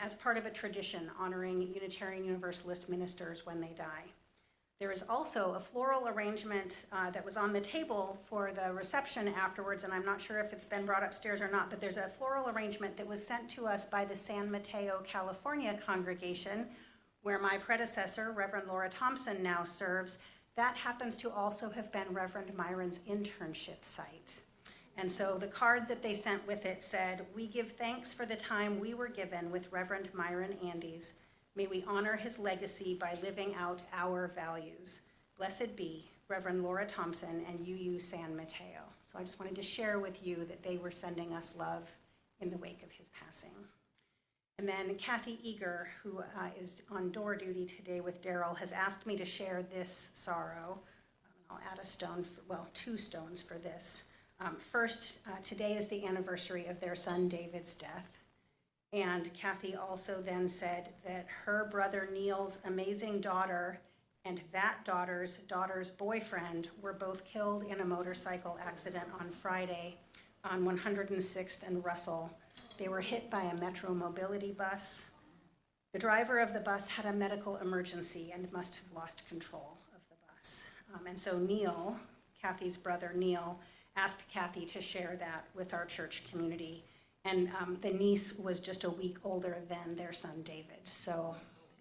as part of a tradition honoring Unitarian Universalist ministers when they die. There is also a floral arrangement that was on the table for the reception afterwards, and I'm not sure if it's been brought upstairs or not, but there's a floral arrangement that was sent to us by the San Mateo, California congregation, where my predecessor, Reverend Laura Thompson, now serves. That happens to also have been Reverend Myron's internship site. And so the card that they sent with it said, "We give thanks for the time we were given with Reverend Myron Andes. May we honor his legacy by living out our values. Blessed be Reverend Laura Thompson and UU San Mateo." So I just wanted to share with you that they were sending us love in the wake of his passing. And then Kathy Eager, who is on door duty today with Daryl, has asked me to share this sorrow. I'll add a stone, two stones for this. First, today is the anniversary of their son David's death. And Kathy also then said that her brother Neil's amazing daughter and that daughter's boyfriend were both killed in a motorcycle accident on Friday on 106th and Russell. They were hit by a Metro Mobility bus. The driver of the bus had a medical emergency and must have lost control of the bus. And so Neil, Kathy's brother Neil, asked Kathy to share that with our church community. And the niece was just a week older than their son David. So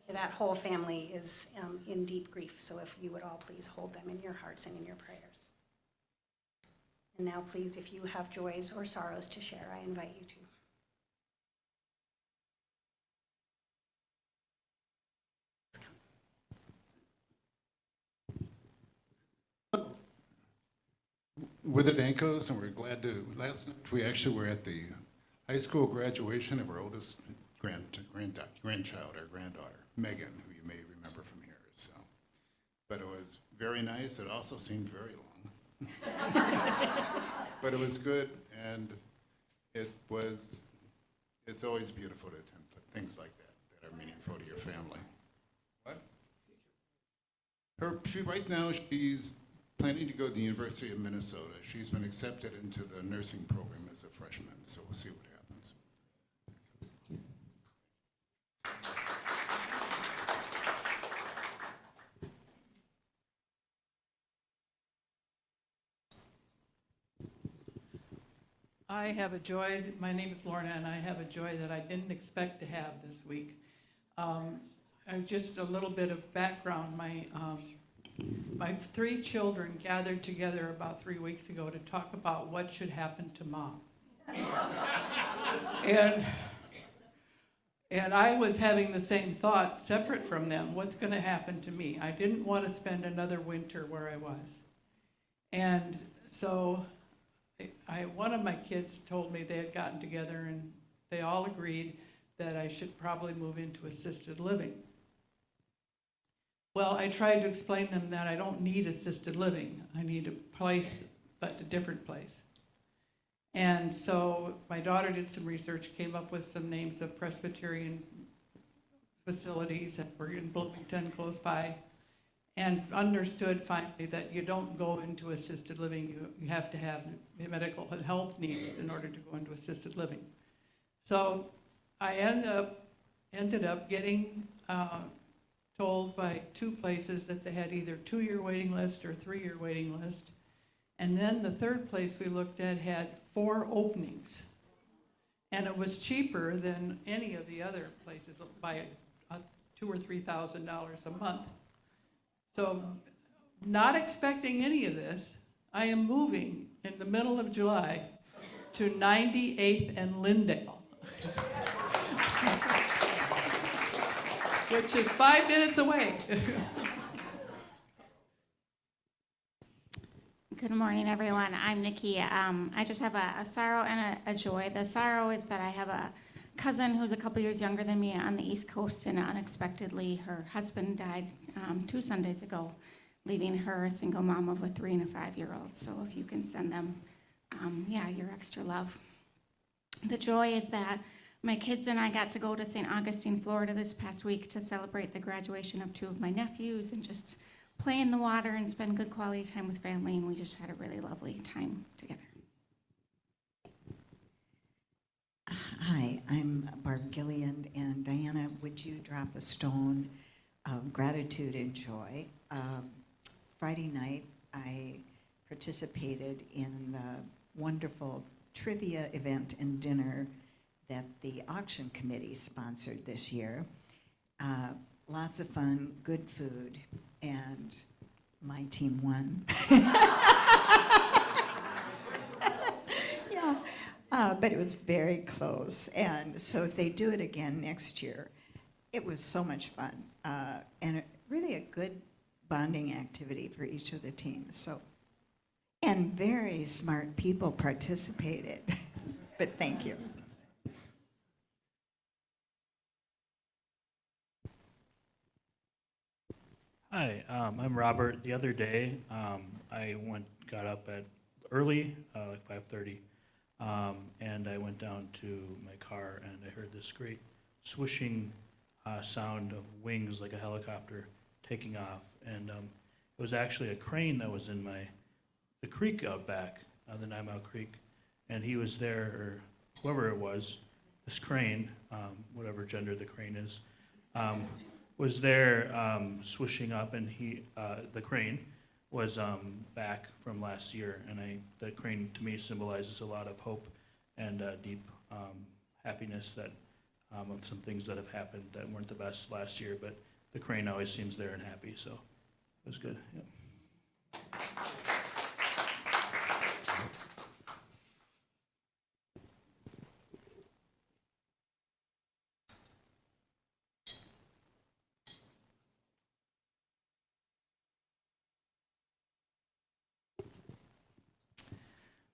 that whole family is in deep grief. So if you would all please hold them in your hearts and in your prayers. And now please, if you have joys or sorrows to share, I invite you to. We're the Dankos, and we're glad to. Last night we actually were at the high school graduation of our oldest grandchild, our granddaughter, Megan, who you may remember from here. So, but it was very nice. It also seemed very long, but it was good, and it's always beautiful to attend things like that are meaningful to your family. What? Right now she's planning to go to the University of Minnesota. She's been accepted into the nursing program as a freshman, so we'll see what happens. I have a joy. My name is Lorna, and I have a joy that I didn't expect to have this week. Just a little bit of background. My three children gathered together about 3 weeks ago to talk about what should happen to Mom. And I was having the same thought, separate from them. What's going to happen to me? I didn't want to spend another winter where I was. And so one of my kids told me they had gotten together and they all agreed that I should probably move into assisted living. Well, I tried to explain to them that I don't need assisted living. I need a place, but a different place. And so my daughter did some research, came up with some names of Presbyterian facilities that were in Bloomington, close by, and understood finally that you don't go into assisted living. You have to have medical and health needs in order to go into assisted living. So I ended up getting told by two places that they had either 2-year waiting list or 3-year waiting list. And then the third place we looked at had 4 openings. And it was cheaper than any of the other places by $2,000 or $3,000 a month. So not expecting any of this, I am moving in the middle of July to 98th and Lindale. Which is 5 minutes away. Good morning, everyone. I'm Nikki. I just have a sorrow and a joy. The sorrow is that I have a cousin who's a couple years younger than me on the East Coast, and unexpectedly her husband died 2 Sundays ago, leaving her a single mom of a 3- and a 5-year-old. So if you can send them, your extra love. The joy is that my kids and I got to go to St. Augustine, Florida this past week to celebrate the graduation of 2 of my nephews and just play in the water and spend good quality time with family, and we just had a really lovely time together. Hi, I'm Barb Gillian, and Diana, would you drop a stone of gratitude and joy? Friday night, I participated in the wonderful trivia event and dinner that the auction committee sponsored this year. Lots of fun, good food, and my team won. Yeah, but it was very close. And so if they do it again next year, it was so much fun. And really a good bonding activity for each of the teams. So, and very smart people participated. But thank you. Hi, I'm Robert. The other day, I got up at early, like 5:30, and I went down to my car and I heard this great swishing sound of wings like a helicopter taking off. And it was actually a crane that was in the creek out back, the 9 Mile Creek, and he was there, or whoever it was, this crane, whatever gender the crane is, was there swishing up, and the crane was back from last year, and the crane to me symbolizes a lot of hope and deep happiness that of some things that have happened that weren't the best last year, but the crane always seems there and happy, so it was good. Yep.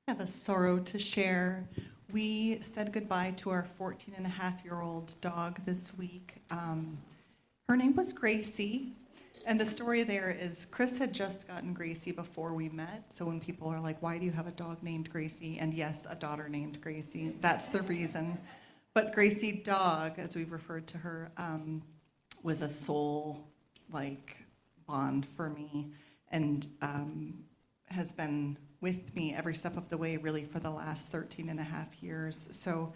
I have a sorrow to share. We said goodbye to our 14-and-a-half-year-old dog this week. Her name was Gracie, and the story there is Chris had just gotten Gracie before we met, so when people are like, why do you have a dog named Gracie? And yes, a daughter named Gracie. That's the reason. But Gracie Dog, as we referred to her, was a soul bond for me, and has been with me every step of the way, really, for the last 13 and a half years. So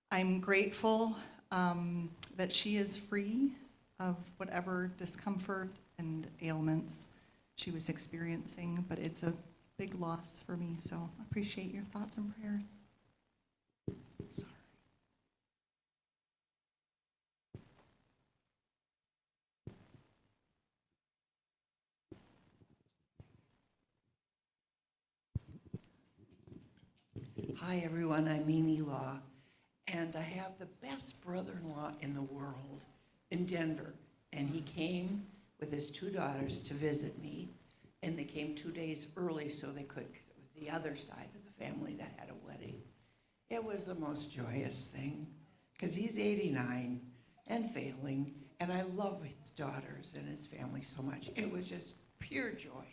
I'm grateful that she is free of whatever discomfort and ailments she was experiencing, but it's a big loss for me, so I appreciate your thoughts and prayers. Sorry. Hi, everyone. I'm Mimi Law, and I have the best brother-in-law in the world in Denver. And he came with his 2 daughters to visit me, and they came 2 days early so they could, because it was the other side of the family that had a wedding. It was the most joyous thing, because he's 89 and failing, and I love his daughters and his family so much. It was just pure joy.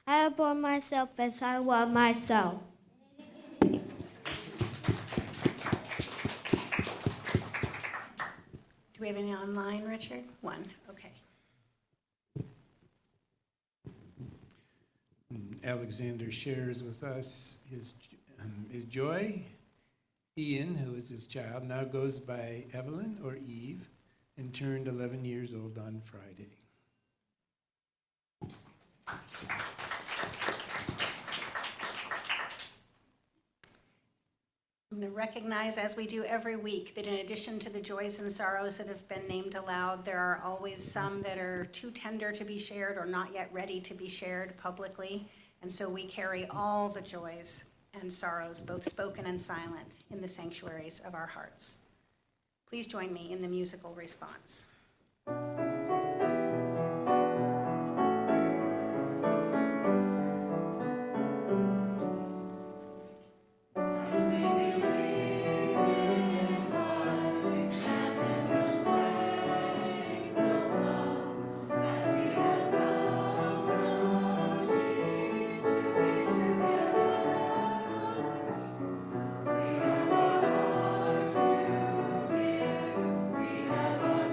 I love myself as I love myself. Do we have any online, Richard? 1, okay. Alexander shares with us his joy. Ian, who is his child, now goes by Evelyn or Eve, and turned 11 years old on Friday. I'm going to recognize, as we do every week, that in addition to the joys and sorrows that have been named aloud, there are always some that are too tender to be shared or not yet ready to be shared publicly. And so we carry all the joys and sorrows, both spoken and silent, in the sanctuaries of our hearts. Please join me in the musical response. We have our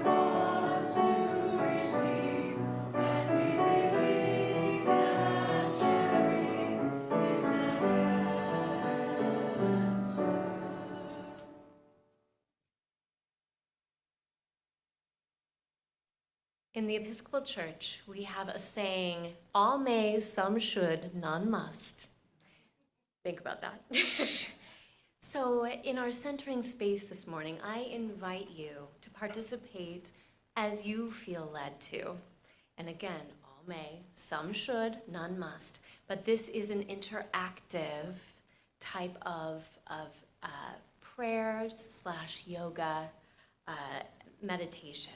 In the Episcopal Church, we have a saying, all may, some should, none must. Think about that. So in our centering space this morning, I invite you to participate as you feel led to. And again, all may, some should, none must. But this is an interactive type of prayer / yoga meditation.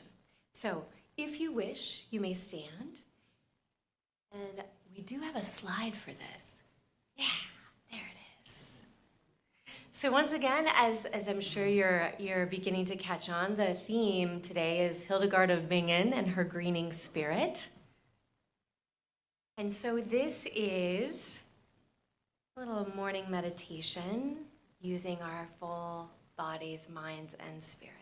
So if you wish, you may stand. And we do have a slide for this. Yeah, there it is. So once again, as I'm sure you're beginning to catch on, the theme today is Hildegard of Bingen and her greening spirit. And so this is a little morning meditation using our full bodies, minds, and spirits.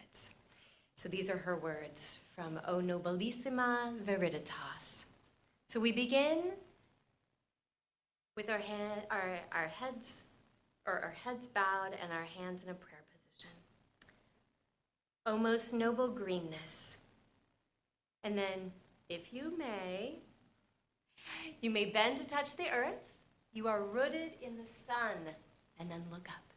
So these are her words from O Nobilissima Viriditas. So we begin with our heads bowed and our hands in a prayer position. O most noble greenness. And then, if you may bend to touch the earth. You are rooted in the sun. And then look up.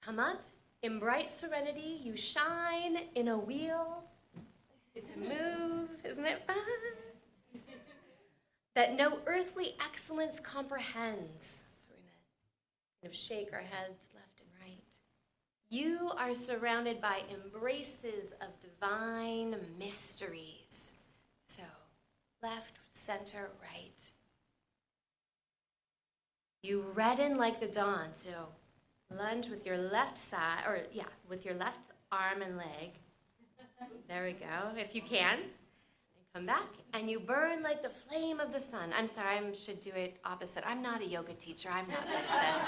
Come up. In bright serenity, you shine in a wheel. Get to move. Isn't it fun? That no earthly excellence comprehends. So we're going to kind of shake our heads left and right. You are surrounded by embraces of divine mysteries. So left, center, right. You redden like the dawn. So lunge with your left side, with your left arm and leg. There we go, if you can. Come back, and you burn like the flame of the sun. I'm sorry, I should do it opposite. I'm not a yoga teacher. I'm not good at this.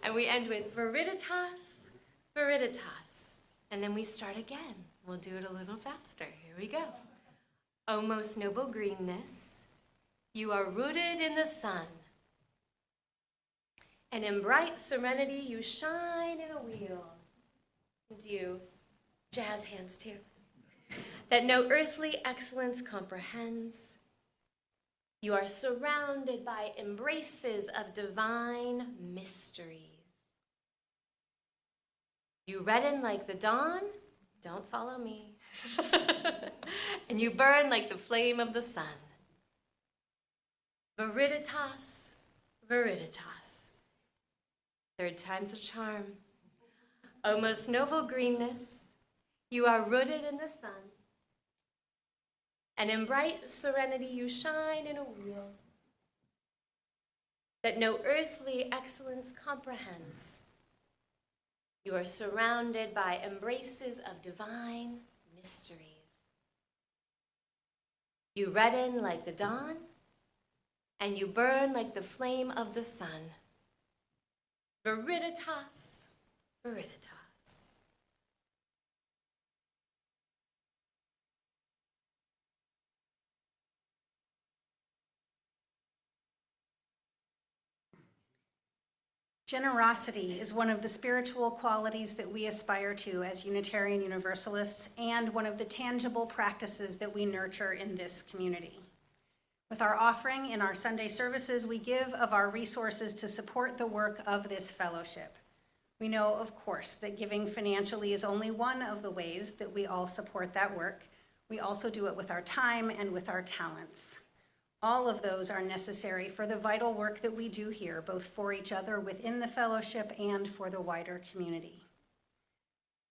And we end with Viriditas, Viriditas. And then we start again. We'll do it a little faster. Here we go. O most noble greenness, you are rooted in the sun. And in bright serenity, you shine in a wheel. And you jazz hands too. That no earthly excellence comprehends. You are surrounded by embraces of divine mysteries. You redden like the dawn, don't follow me. And you burn like the flame of the sun. Viriditas, Viriditas. Third time's a charm. O most noble greenness, you are rooted in the sun. And in bright serenity you shine in a wheel that no earthly excellence comprehends. You are surrounded by embraces of divine mysteries. You redden like the dawn, and you burn like the flame of the sun. Viriditas, Viriditas. Generosity is one of the spiritual qualities that we aspire to as Unitarian Universalists and one of the tangible practices that we nurture in this community. With our offering in our Sunday services, we give of our resources to support the work of this fellowship. We know, of course, that giving financially is only one of the ways that we all support that work. We also do it with our time and with our talents. All of those are necessary for the vital work that we do here, both for each other within the fellowship and for the wider community.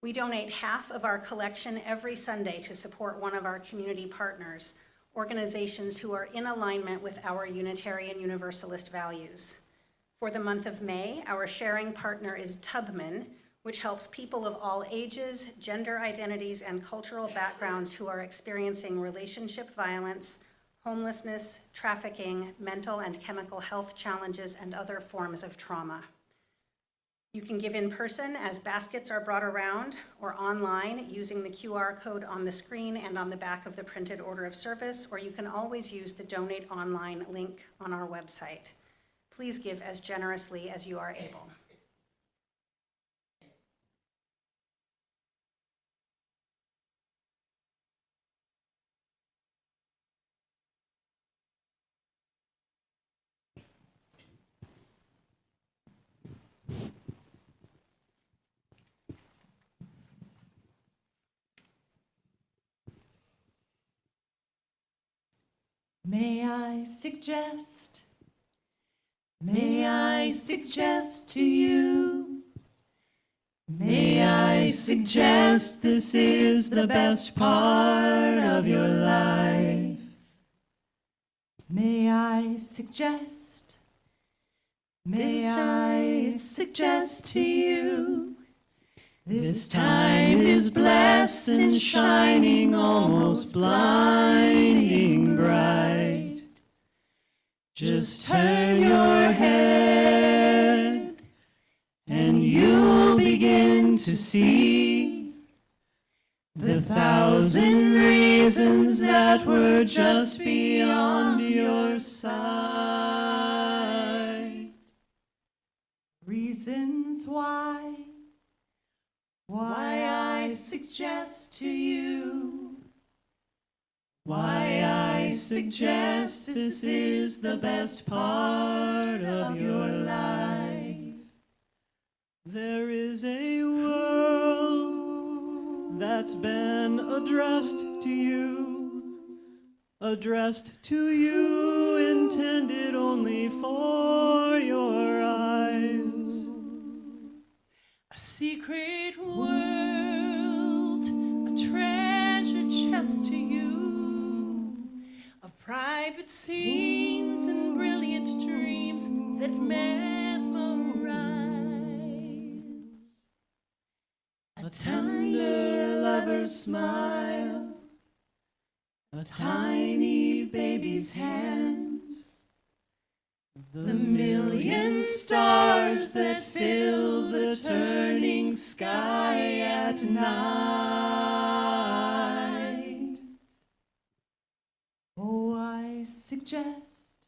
We donate half of our collection every Sunday to support one of our community partners, organizations who are in alignment with our Unitarian Universalist values. For the month of May, our sharing partner is Tubman, which helps people of all ages, gender identities, and cultural backgrounds who are experiencing relationship violence, homelessness, trafficking, mental and chemical health challenges, and other forms of trauma. You can give in person as baskets are brought around, or online using the QR code on the screen and on the back of the printed order of service, or you can always use the Donate Online link on our website. Please give as generously as you are able. May I suggest to you, may I suggest this is the best part of your life. May I suggest to you, this time is blessed and shining, almost blinding bright. Just turn your head and you'll begin to see the thousand reasons that were just beyond your sight. Reasons why I suggest to you, why I suggest this is the best part of your life. There is a world that's been addressed to you, intended only for your eyes. A secret world, a treasure chest to you, of private scenes and brilliant dreams that mesmerize. A tender lover's smile, a tiny baby's hands, the million stars that fill the turning sky at night. Oh, I suggest,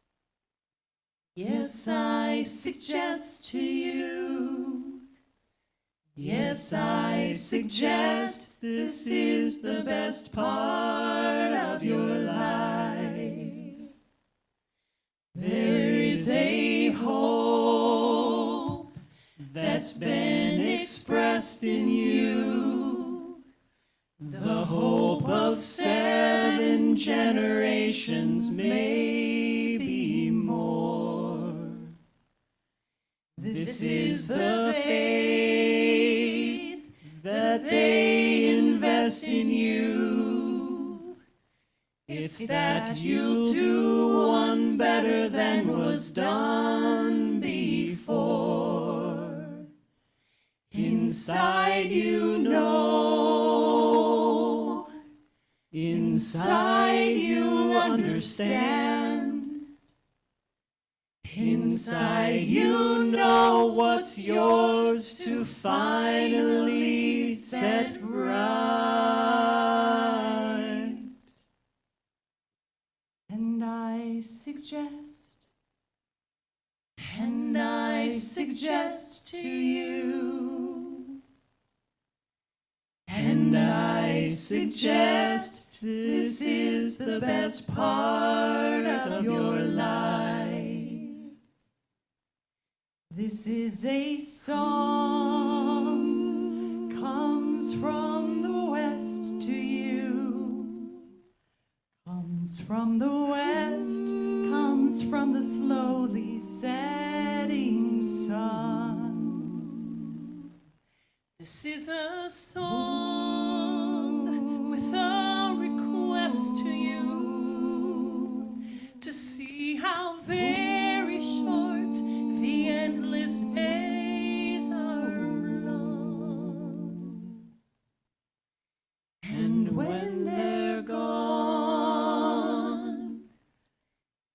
yes, I suggest to you, yes, I suggest this is the best part of your life. There is a hope that's been expressed in you, the hope of 7 generations, maybe more. This is the faith that they invest in you. It's that you'll do one better than was done before. Inside you know, inside you understand, inside you know what's yours to finally set right. And I suggest to you, and I suggest this is the best part of your life. This is a song, comes from the west to you, comes from the west, comes from the slowly setting sun. This is a song with a request to you, to see how very short the endless days are long. And when they're gone,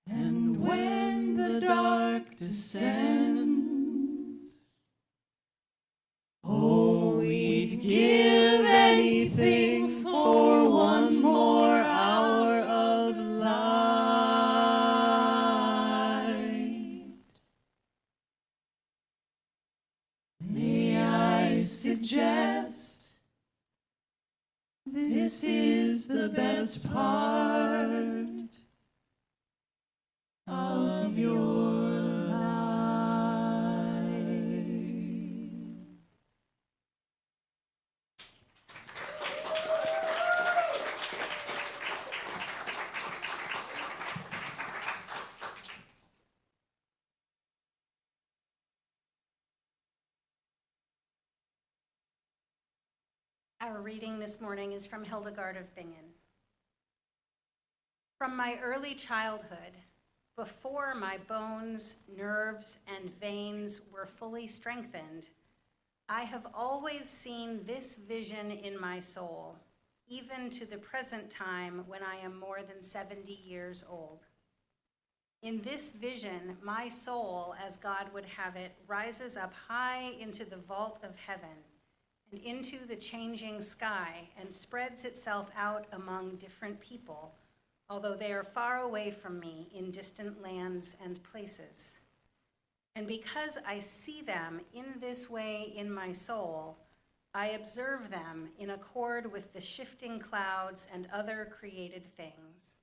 and when the dark descends, oh, we'd give anything for one more hour of light. May I suggest, this is the best part of your life. Our reading this morning is from Hildegard of Bingen. From my early childhood, before my bones, nerves, and veins were fully strengthened, I have always seen this vision in my soul, even to the present time when I am more than 70 years old. In this vision, my soul, as God would have it, rises up high into the vault of heaven and into the changing sky and spreads itself out among different people, although they are far away from me in distant lands and places. And because I see them in this way in my soul, I observe them in accord with the shifting clouds and other created things.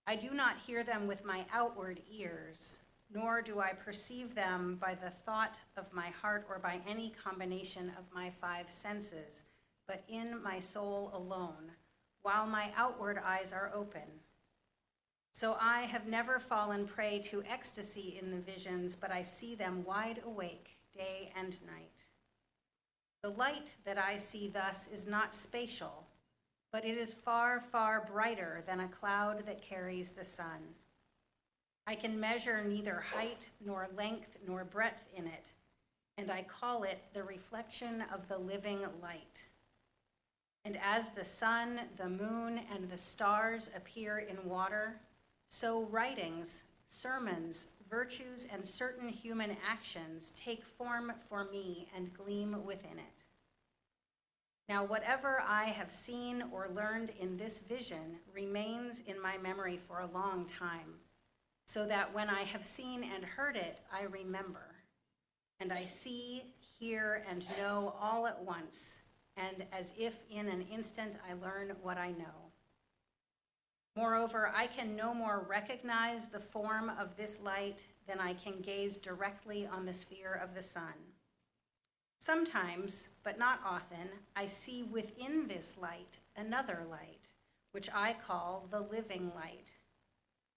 I do not hear them with my outward ears, nor do I perceive them by the thought of my heart or by any combination of my five senses, but in my soul alone, while my outward eyes are open. So I have never fallen prey to ecstasy in the visions, but I see them wide awake day and night. The light that I see thus is not spatial, but it is far, far brighter than a cloud that carries the sun. I can measure neither height nor length nor breadth in it, and I call it the reflection of the living light. And as the sun, the moon, and the stars appear in water, so writings, sermons, virtues, and certain human actions take form for me and gleam within it. Now, whatever I have seen or learned in this vision remains in my memory for a long time, so that when I have seen and heard it, I remember, and I see, hear, and know all at once, and as if in an instant I learn what I know. Moreover, I can no more recognize the form of this light than I can gaze directly on the sphere of the sun. Sometimes, but not often, I see within this light another light, which I call the living light.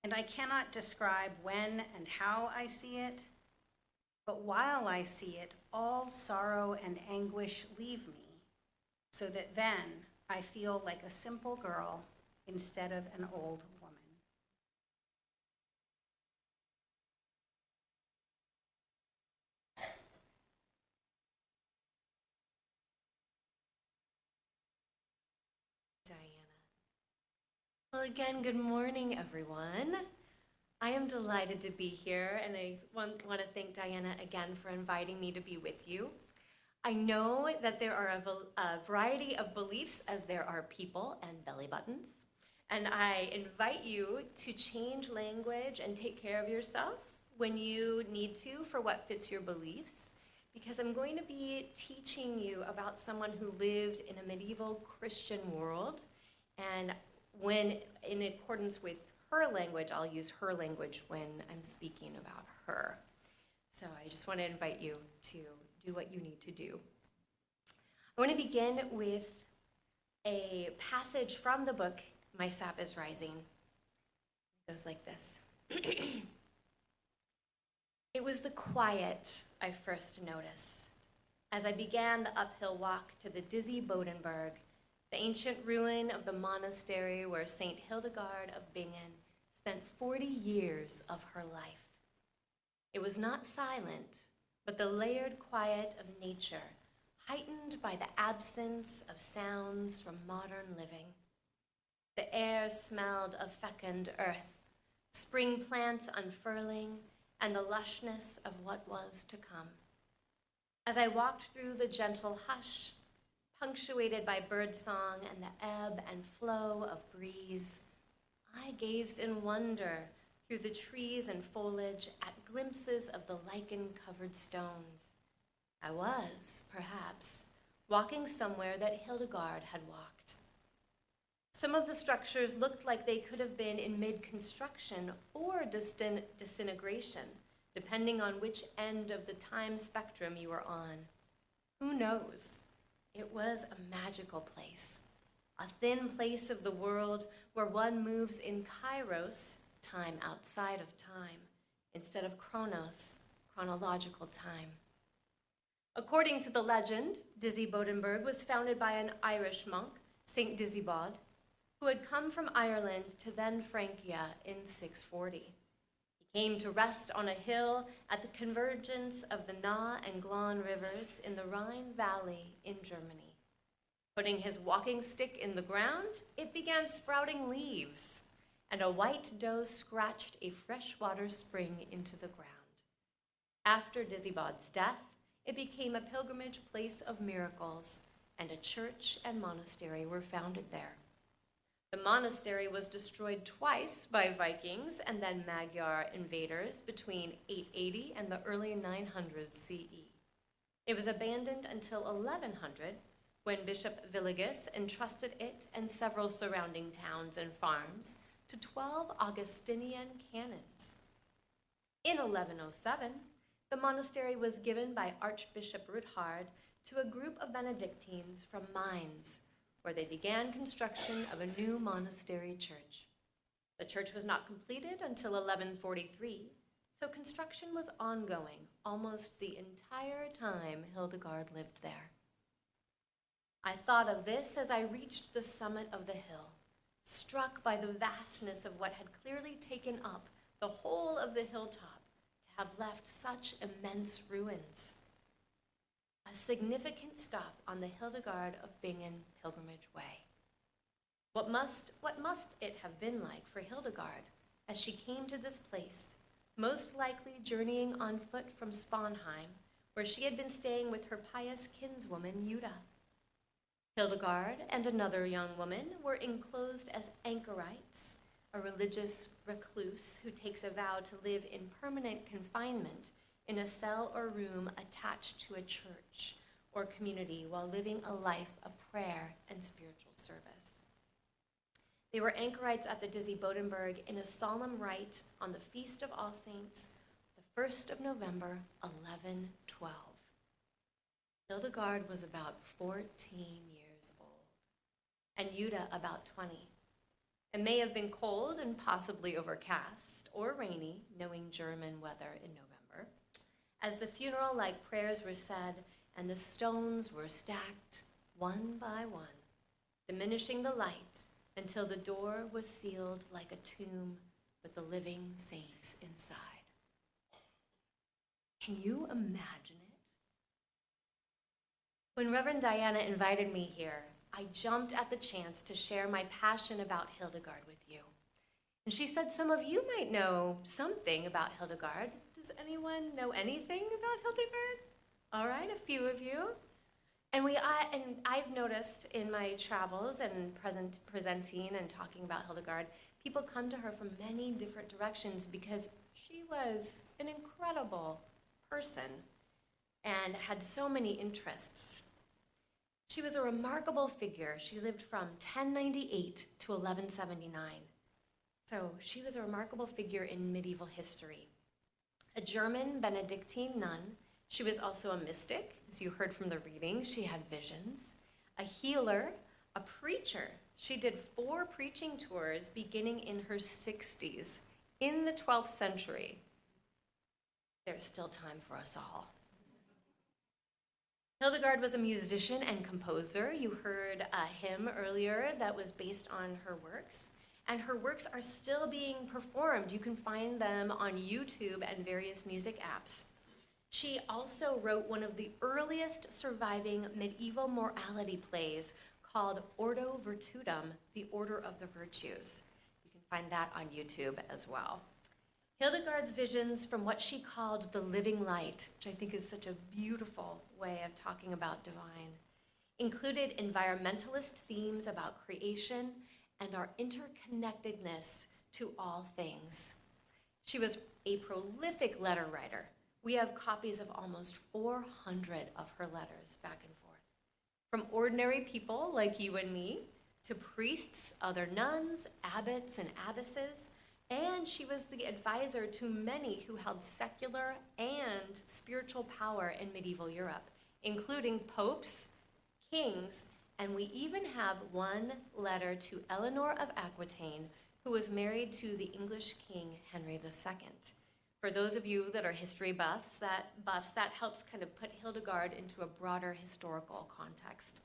And I cannot describe when and how I see it, but while I see it, all sorrow and anguish leave me, so that then I feel like a simple girl instead of an old woman. Diana. Well, again, good morning, everyone. I am delighted to be here, and I want to thank Diana again for inviting me to be with you. I know that there are a variety of beliefs as there are people and belly buttons, and I invite you to change language and take care of yourself when you need to for what fits your beliefs, because I'm going to be teaching you about someone who lived in a medieval Christian world, and when in accordance with her language, I'll use her language when I'm speaking about her. So I just want to invite you to do what you need to do. I want to begin with a passage from the book, My Sap is Rising. It goes like this. It was the quiet I first noticed as I began the uphill walk to the dizzy Bodenberg, the ancient ruin of the monastery where St. Hildegard of Bingen spent 40 years of her life. It was not silent, but the layered quiet of nature, heightened by the absence of sounds from modern living. The air smelled of fecund earth, spring plants unfurling, and the lushness of what was to come. As I walked through the gentle hush, punctuated by birdsong and the ebb and flow of breeze, I gazed in wonder through the trees and foliage at glimpses of the lichen-covered stones. I was, perhaps, walking somewhere that Hildegard had walked. Some of the structures looked like they could have been in mid-construction or disintegration, depending on which end of the time spectrum you were on. Who knows? It was a magical place, a thin place of the world where one moves in kairos, time outside of time, instead of chronos, chronological time. According to the legend, Disibodenberg was founded by an Irish monk, St. Disibod, who had come from Ireland to then Francia in 640. He came to rest on a hill at the convergence of the Nahe and Glonn rivers in the Rhine Valley in Germany. Putting his walking stick in the ground, it began sprouting leaves, and a white doe scratched a freshwater spring into the ground. After Disibod's death, it became a pilgrimage place of miracles, and a church and monastery were founded there. The monastery was destroyed twice by Vikings and then Magyar invaders between 880 and the early 900s CE. It was abandoned until 1100, when Bishop Willigis entrusted it and several surrounding towns and farms to 12 Augustinian canons. In 1107, the monastery was given by Archbishop Ruthard to a group of Benedictines from Mainz, where they began construction of a new monastery church. The church was not completed until 1143, so construction was ongoing almost the entire time Hildegard lived there. I thought of this as I reached the summit of the hill, struck by the vastness of what had clearly taken up the whole of the hilltop to have left such immense ruins. A significant stop on the Hildegard of Bingen pilgrimage way. What must it have been like for Hildegard as she came to this place, most likely journeying on foot from Sponheim, where she had been staying with her pious kinswoman Jutta. Hildegard and another young woman were enclosed as anchorites, a religious recluse who takes a vow to live in permanent confinement in a cell or room attached to a church or community while living a life of prayer and spiritual service. They were anchorites at the Disibodenberg in a solemn rite on the Feast of All Saints, the 1st of November, 1112. Hildegard was about 14 years old, and Jutta about 20. It may have been cold and possibly overcast or rainy, knowing German weather in November, as the funeral-like prayers were said and the stones were stacked one by one, diminishing the light until the door was sealed like a tomb with the living saints inside. Can you imagine it? When Reverend Diana invited me here, I jumped at the chance to share my passion about Hildegard with you. And she said some of you might know something about Hildegard. Does anyone know anything about Hildegard? All right, a few of you. And I've noticed in my travels and presenting and talking about Hildegard, people come to her from many different directions because she was an incredible person and had so many interests. She was a remarkable figure. She lived from 1098 to 1179. So she was a remarkable figure in medieval history. A German Benedictine nun, she was also a mystic. As you heard from the reading, she had visions. A healer, a preacher. She did 4 preaching tours beginning in her 60s in the 12th century. There's still time for us all. Hildegard was a musician and composer. You heard a hymn earlier that was based on her works, and her works are still being performed. You can find them on YouTube and various music apps. She also wrote one of the earliest surviving medieval morality plays called Ordo Virtutum, the Order of the Virtues. You can find that on YouTube as well. Hildegard's visions from what she called the living light, which I think is such a beautiful way of talking about divine, included environmentalist themes about creation and our interconnectedness to all things. She was a prolific letter writer. We have copies of almost 400 of her letters back and forth. From ordinary people like you and me, to priests, other nuns, abbots, and abbesses, and she was the advisor to many who held secular and spiritual power in medieval Europe, including popes, kings, and we even have one letter to Eleanor of Aquitaine, who was married to the English king Henry II. For those of you that are history buffs, that helps kind of put Hildegard into a broader historical context.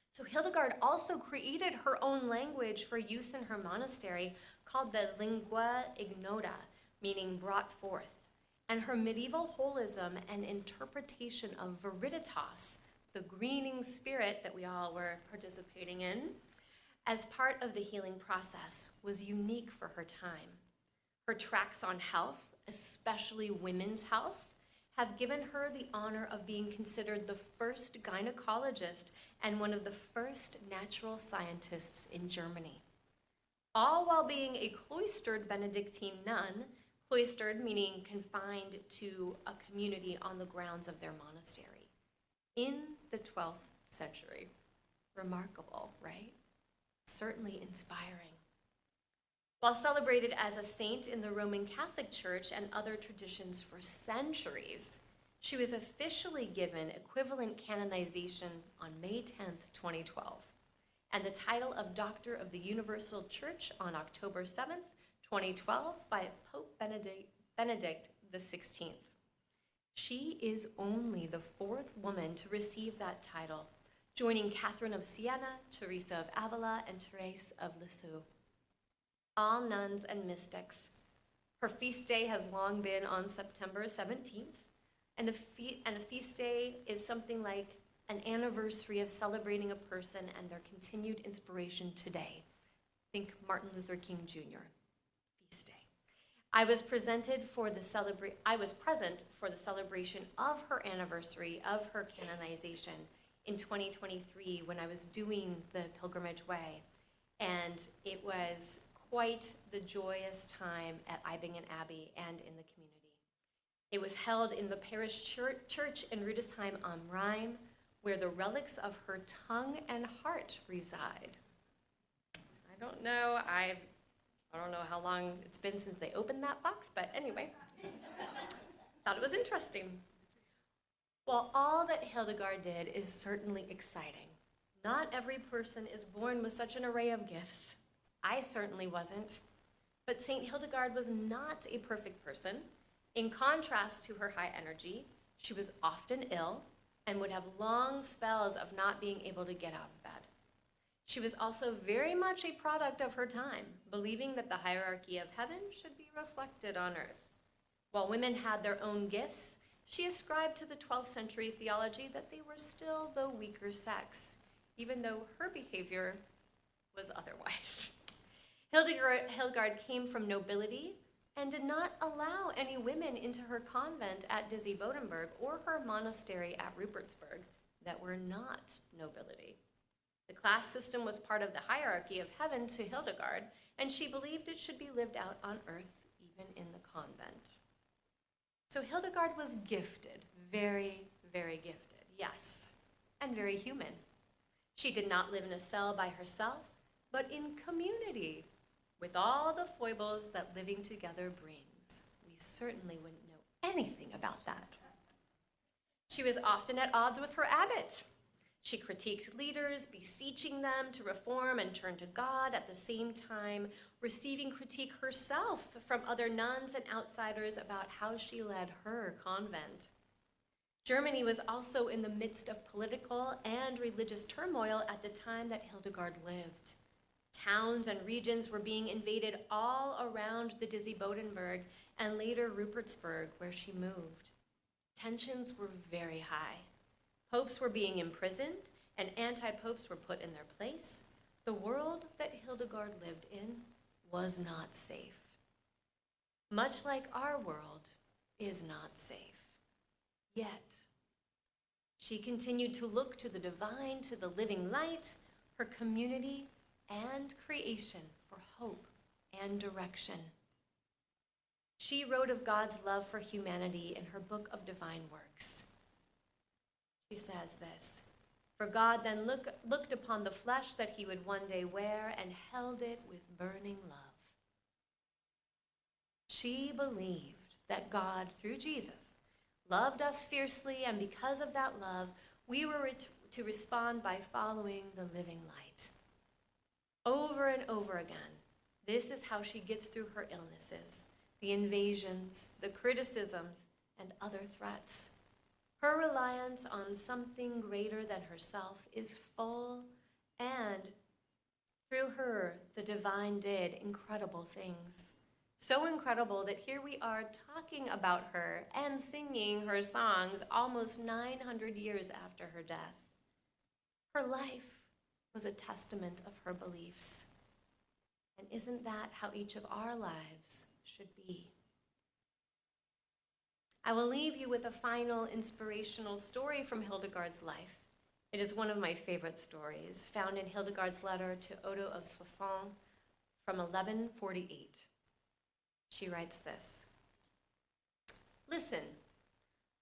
So Hildegard also created her own language for use in her monastery called the lingua ignota, meaning brought forth. And her medieval holism and interpretation of veritas, the greening spirit that we all were participating in, as part of the healing process, was unique for her time. Her tracts on health, especially women's health, have given her the honor of being considered the first gynecologist and one of the first natural scientists in Germany. All while being a cloistered Benedictine nun, cloistered meaning confined to a community on the grounds of their monastery in the 12th century. Remarkable, right? Certainly inspiring. While celebrated as a saint in the Roman Catholic Church and other traditions for centuries, she was officially given equivalent canonization on May 10th, 2012, and the title of Doctor of the Universal Church on October 7th, 2012 by Pope Benedict XVI. She is only the fourth woman to receive that title, joining Catherine of Siena, Teresa of Avila, and Therese of Lisieux. All nuns and mystics. Her feast day has long been on September 17th, and a feast day is something like an anniversary of celebrating a person and their continued inspiration today. Think Martin Luther King Jr. Feast day. I was present for the celebration of her anniversary of her canonization in 2023 when I was doing the Pilgrimage Way, and it was quite the joyous time at Bingen Abbey and in the community. It was held in the parish church in Rudesheim am Rhein, where the relics of her tongue and heart reside. I don't know how long it's been since they opened that box, but anyway, thought it was interesting. While all that Hildegard did is certainly exciting, not every person is born with such an array of gifts. I certainly wasn't. But St. Hildegard was not a perfect person. In contrast to her high energy, she was often ill and would have long spells of not being able to get out of bed. She was also very much a product of her time, believing that the hierarchy of heaven should be reflected on earth. While women had their own gifts, she ascribed to the 12th century theology that they were still the weaker sex, even though her behavior was otherwise. Hildegard came from nobility and did not allow any women into her convent at Dizzy-Bodenberg or her monastery at Rupertsberg that were not nobility. The class system was part of the hierarchy of heaven to Hildegard, and she believed it should be lived out on earth, even in the convent. So Hildegard was gifted, very, very gifted, yes, and very human. She did not live in a cell by herself, but in community, with all the foibles that living together brings. We certainly wouldn't know anything about that. She was often at odds with her abbot. She critiqued leaders, beseeching them to reform and turn to God, at the same time receiving critique herself from other nuns and outsiders about how she led her convent. Germany was also in the midst of political and religious turmoil at the time that Hildegard lived. Towns and regions were being invaded all around the Dizzy-Bodenberg and later Rupertsberg, where she moved. Tensions were very high. Popes were being imprisoned, and anti-popes were put in their place. The world that Hildegard lived in was not safe. Much like our world is not safe. Yet, she continued to look to the divine, to the living light, her community, and creation for hope and direction. She wrote of God's love for humanity in her book of divine works. She says this, "For God then looked upon the flesh that he would one day wear and held it with burning love." She believed that God, through Jesus, loved us fiercely, and because of that love, we were to respond by following the living light. Over and over again, this is how she gets through her illnesses, the invasions, the criticisms, and other threats. Her reliance on something greater than herself is full, and through her, the divine did incredible things. So incredible that here we are talking about her and singing her songs almost 900 years after her death. Her life was a testament of her beliefs. And isn't that how each of our lives should be? I will leave you with a final inspirational story from Hildegard's life. It is one of my favorite stories, found in Hildegard's letter to Odo of Soissons from 1148. She writes this: "Listen,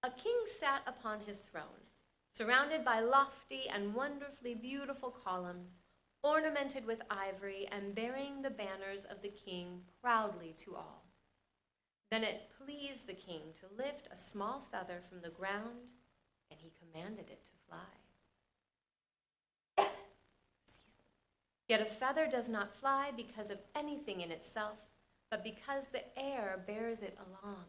a king sat upon his throne, surrounded by lofty and wonderfully beautiful columns, ornamented with ivory and bearing the banners of the king proudly to all. Then it pleased the king to lift a small feather from the ground, and he commanded it to fly. Excuse me. Yet a feather does not fly because of anything in itself, but because the air bears it along.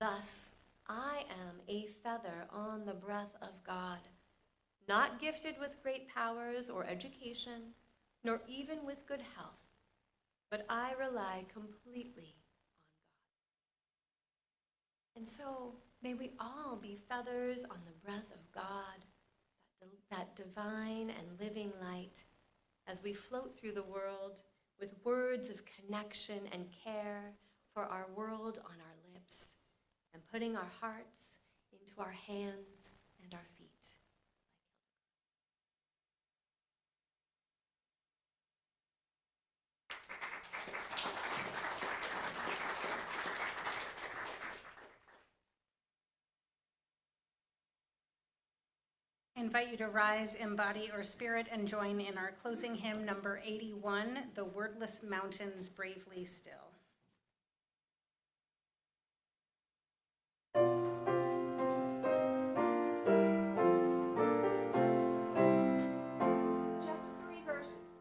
Thus, I am a feather on the breath of God, not gifted with great powers or education, nor even with good health, but I rely completely on God. And so, may we all be feathers on the breath of God, that divine and living light, as we float through the world with words of connection and care for our world on our lips, and putting our hearts into our hands and our feet. I invite you to rise in body or spirit and join in our closing hymn number 81, "The Wordless Mountains Bravely Still." Just 3 verses.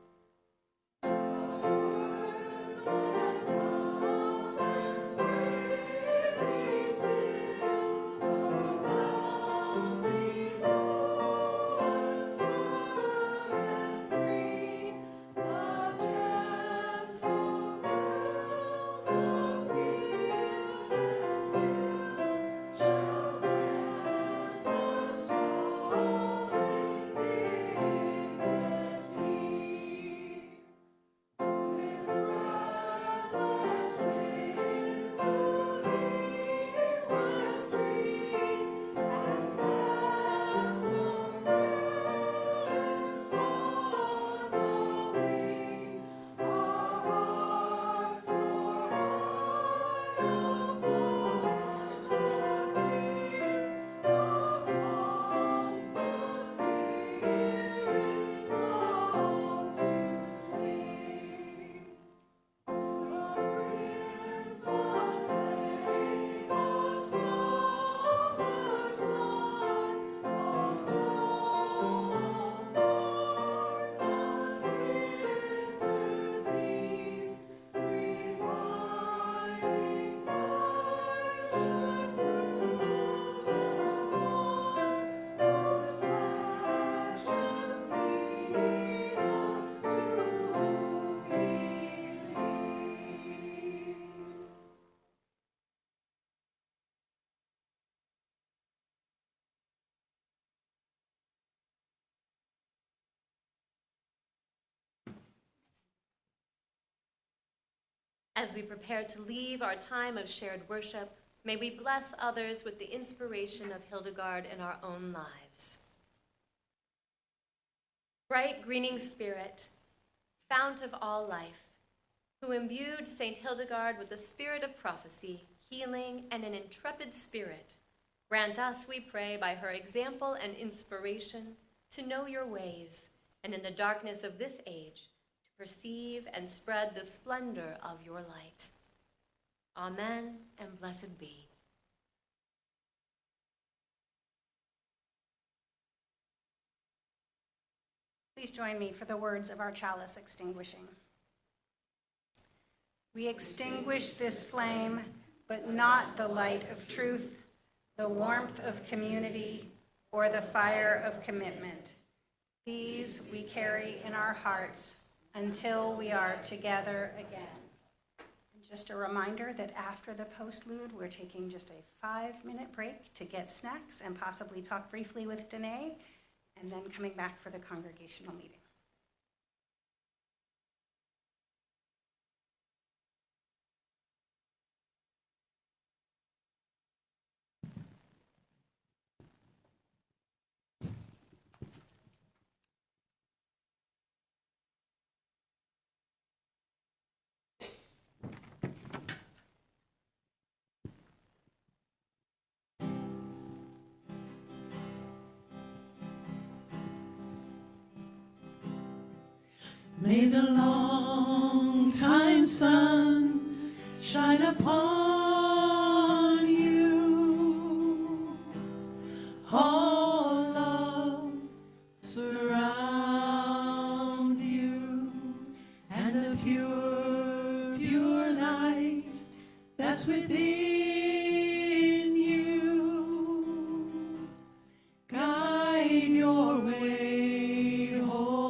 As we prepare to leave our time of shared worship, may we bless others with the inspiration of Hildegard in our own lives. Bright greening spirit, fount of all life, who imbued Saint Hildegard with the spirit of prophecy, healing, and an intrepid spirit, grant us, we pray, by her example and inspiration, to know your ways, and in the darkness of this age, perceive and spread the splendor of your light. Amen, and blessed be. Please join me for the words of our chalice extinguishing. We extinguish this flame, but not the light of truth, the warmth of community, or the fire of commitment. These we carry in our hearts until we are together again. And just a reminder that after the postlude, we're taking just a 5-minute break to get snacks and possibly talk briefly with Danáe, and then coming back for the congregational meeting. May the long time sun shine upon you. All love surround you, and the pure, pure light that's within you guide your way home.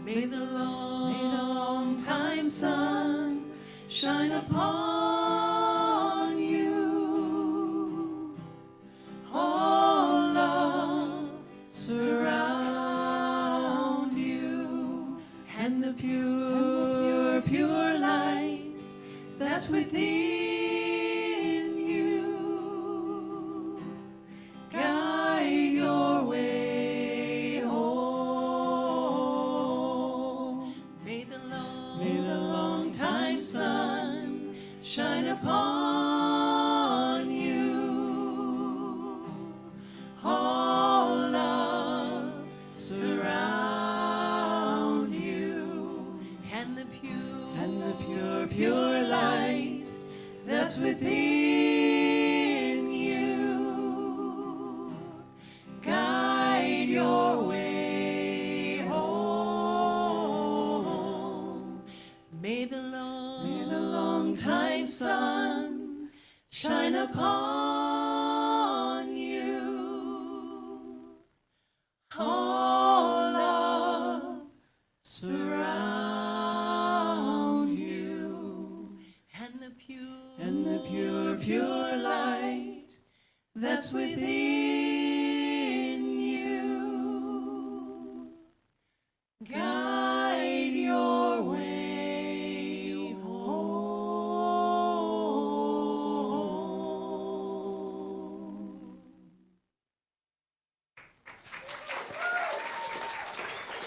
May the long time sun shine upon you. All love surround you, and the pure, pure light that's within you guide your way home. May the long time sun shine upon you. All love surround you, and the pure, pure light that's within you guide your way home. May the long time sun shine upon you. All love surround you, and the pure, pure light that's within